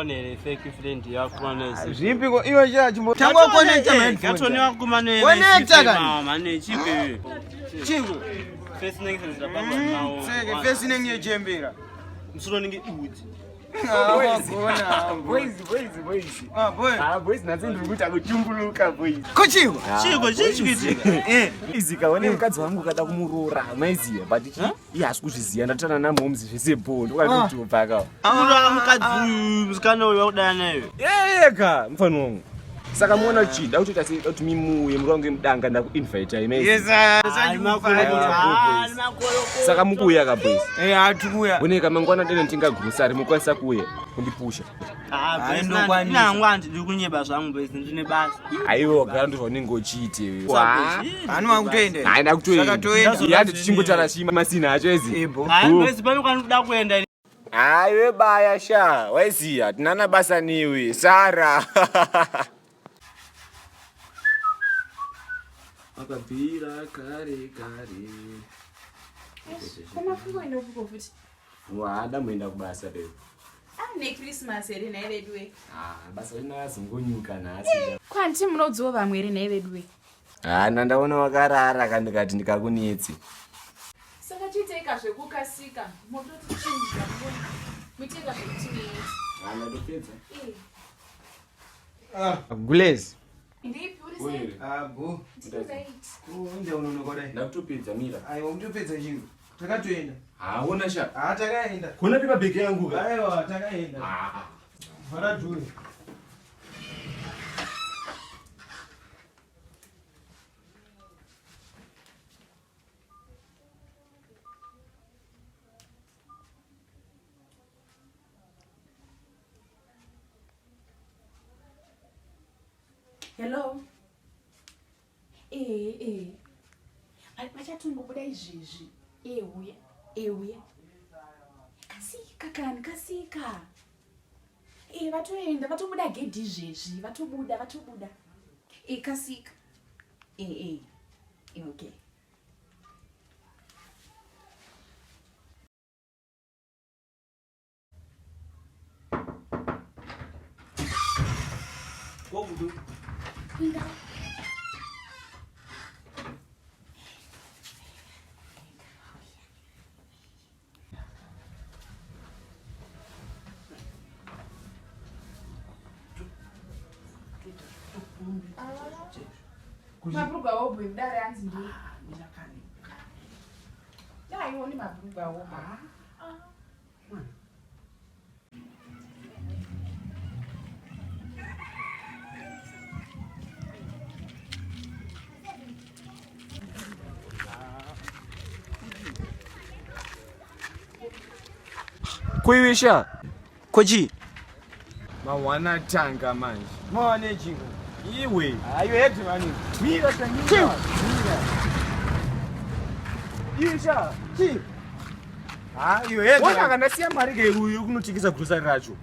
ne fake friend yakho nezi. Zimpi ko iwe chachimbo. Tangwa connect man. Gathoni wakho mane. Connect kan. Mane chipe. Chiku. Face ningi senza baba nawo. Seke face ningi yejembera. Msulo ningi uthi. Boys. Boys natsinda ukuthi akujumbuluka boys. Kuchiwa. Chiko chichikitika. Izika wone mukadzi wangu kada kumurora maiziya but iyasi kuzviziya ndatana namomzi zvesebhondo ukatotubva ka. Amura mukadzi musikana uyu wakudana naye. Yeka mfano wangu. Saka muona chida utoita sei kuti mimuye murongo mudanga ndakuinvite imezi. Yes, Saka mukuya ka boys. Atukuya. Boneka mangwana dene ndinga grocery mukwanisa kuya kundipusha. Ndo kwani. Nangwandi ndikunyeba zvangu boys ndine basa. Aiwo gandu vanenge uchite. Anu wakutoenda. Hayi ndakutoenda. Saka toenda. Yandi tichingotara shima masina acho ezi. Hayi boys pano kwani kuda kuenda. Hayi webaya sha. Waiziya tinana basa niwe. Sara. Akabira kare. Koma fungo ndo vuko futhi. Wada muenda kubasa leo. Ne Christmas eri na evedwe. Basa lina zingonyuka nasi. Kwanti munodziwa vamwe eri na evedwe. Nandaona wakarara kandikati ndikakunetsi. Saka chiteka zvekukasika. Mototi chinja mbona. Mutenga zvekuti. Ndopedza. Gulezi. Ndipi uri sai? Go. Inde unonokora. Ndakutopedza mira. Aiwa mutopedza chinhu. Takatoenda. Ona sha. Takaenda. Kuna pipa beke yangu ka. Aiwa takaenda. Fara dure. Hello. Vachatongobuda izvezvi. Uya. Kasika kani kasika. Vatoenda vatobuda gedhi izvezvi. Vatobuda. Kasika. Okay. Kobudu. Inga. Mabruga wobo mdare anzi ndi. Milakani. Ya iwo ni mabruga wobo. Kuiwisha. Koji. Mawana tanga manje. Mwane chinhu. Iwe. Ayo heti mani. Mira tangina. Isha. Chi. Iwe heti. Wona kana siya mari ke uyu kunotikisa grocery racho.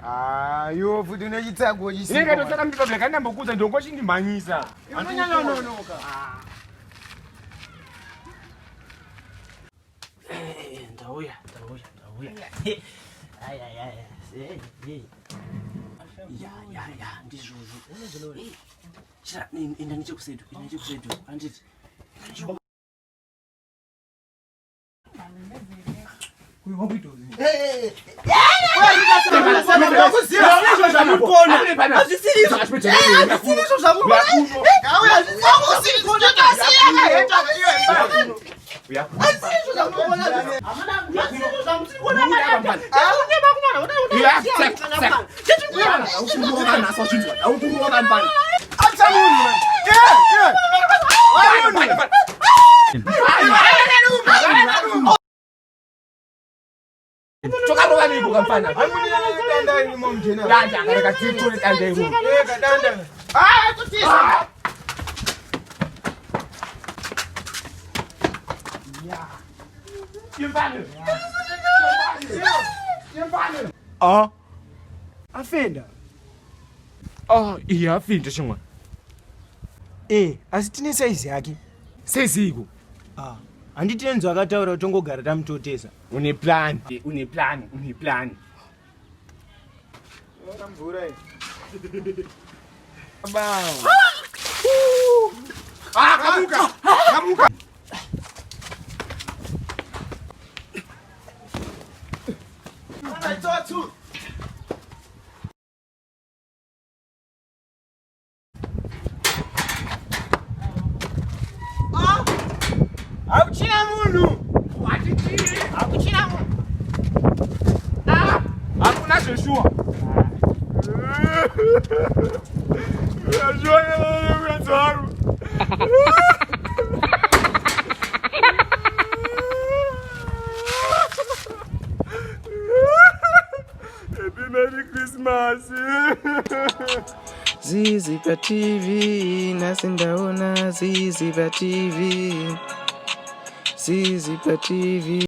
Yo futi unechitsago chisi. Inenge totsaka mtoto black andambokuza ndongo chindimanyisa. Anononoka. Ndauya. Ya, ndizvo. Chira enda nechekusedu. Anditi. Tokaroba niku kamfana. Amuna ni momjena. Danda kareka tituli kande imu. Danda. Tutisa. Kimbane. Afenda. Iya afinda chimwa. Asi tine size yake. Seziko. Anditi enzo akataura tongogara tamutotesa. Une plan. Mvura hii. Kamuka! Kamuka! Anaitoa tu. Hauchina mundu. Watiti! Hauchina mundu. Hakuna Joshua. Joshua ni mwanzo. Happy Merry Christmas. Zizipa TV, nasi ndaona Zizipa TV. Zizipa TV.